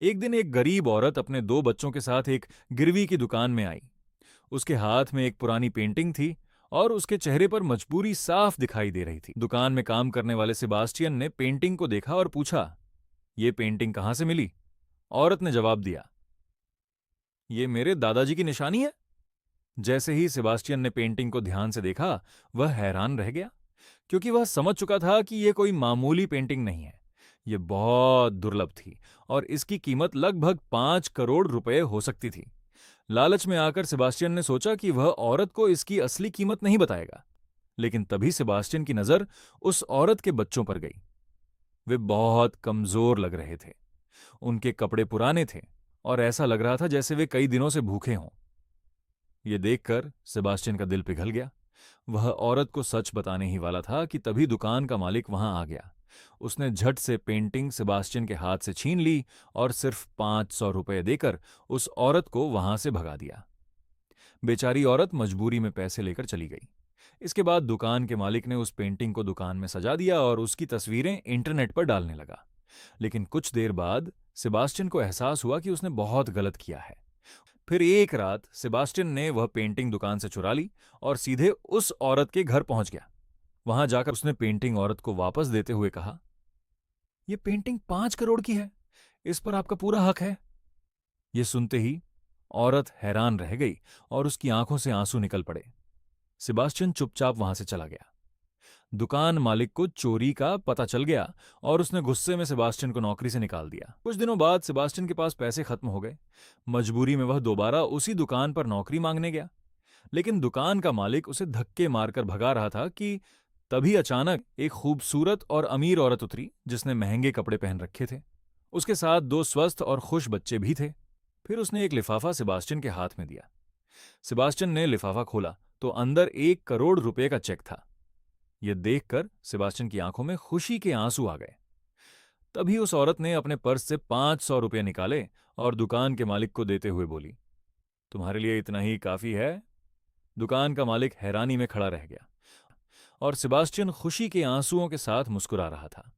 एक दिन एक गरीब औरत अपने दो बच्चों के साथ एक गिरवी की दुकान में आई। उसके हाथ में एक पुरानी पेंटिंग थी और उसके चेहरे पर मजबूरी साफ दिखाई दे रही थी। दुकान में काम करने वाले सेबास्टियन ने पेंटिंग को देखा और पूछा, ये पेंटिंग कहाँ से मिली? औरत ने जवाब दिया, ये मेरे दादाजी की निशानी है। जैसे ही सेबास्टियन ने पेंटिंग को ध्यान से देखा, वह हैरान रह गया, क्योंकि वह समझ चुका था कि यह कोई मामूली पेंटिंग नहीं है। यह बहुत दुर्लभ थी और इसकी कीमत लगभग 5 करोड़ रुपए हो सकती थी। लालच में आकर सेबास्टियन ने सोचा कि वह औरत को इसकी असली कीमत नहीं बताएगा। लेकिन तभी सेबास्टियन की नजर उस औरत के बच्चों पर गई। वे बहुत कमजोर लग रहे थे। उनके कपड़े पुराने थे और ऐसा लग रहा था जैसे वे कई दिनों से भूखे हों। ये देखकर सेबास्टियन का दिल पिघल गया। वह औरत को सच बताने ही वाला था कि तभी दुकान का मालिक वहां आ गया। उसने झट से पेंटिंग सेबास्टियन के हाथ से छीन ली और सिर्फ 500 रुपये देकर उस औरत को वहां से भगा दिया। बेचारी औरत मजबूरी में पैसे लेकर चली गई। इसके बाद दुकान के मालिक ने उस पेंटिंग को दुकान में सजा दिया और उसकी तस्वीरें इंटरनेट पर डालने लगा। लेकिन कुछ देर बाद सेबास्टियन को एहसास हुआ कि उसने बहुत गलत किया है। फिर एक रात सेबास्टियन ने वह पेंटिंग दुकान से चुरा ली और सीधे उस औरत के घर पहुंच गया। वहां जाकर उसने पेंटिंग औरत को वापस देते हुए कहा, यह पेंटिंग 5 करोड़ की है, इस पर आपका पूरा हक है। यह सुनते ही औरत हैरान रह गई और उसकी आंखों से आंसू निकल पड़े। सेबास्टियन चुपचाप वहां से चला गया। दुकान मालिक को चोरी का पता चल गया और उसने गुस्से में सेबास्टियन को नौकरी से निकाल दिया। कुछ दिनों बाद सेबास्टियन के पास पैसे खत्म हो गए। मजबूरी में वह दोबारा उसी दुकान पर नौकरी मांगने गया। लेकिन दुकान का मालिक उसे धक्के मारकर भगा रहा था कि तभी अचानक एक खूबसूरत और अमीर औरत उतरी जिसने महंगे कपड़े पहन रखे थे। उसके साथ दो स्वस्थ और खुश बच्चे भी थे। फिर उसने एक लिफाफा सेबास्टियन के हाथ में दिया। सेबास्टियन ने लिफाफा खोला तो अंदर 1 करोड़ रुपए का चेक था। यह देखकर सेबास्टियन की आंखों में खुशी के आंसू आ गए। तभी उस औरत ने अपने पर्स से 500 रुपये निकाले और दुकान के मालिक को देते हुए बोली, तुम्हारे लिए इतना ही काफी है। दुकान का मालिक हैरानी में खड़ा रह गया और सेबास्टियन खुशी के आंसुओं के साथ मुस्कुरा रहा था।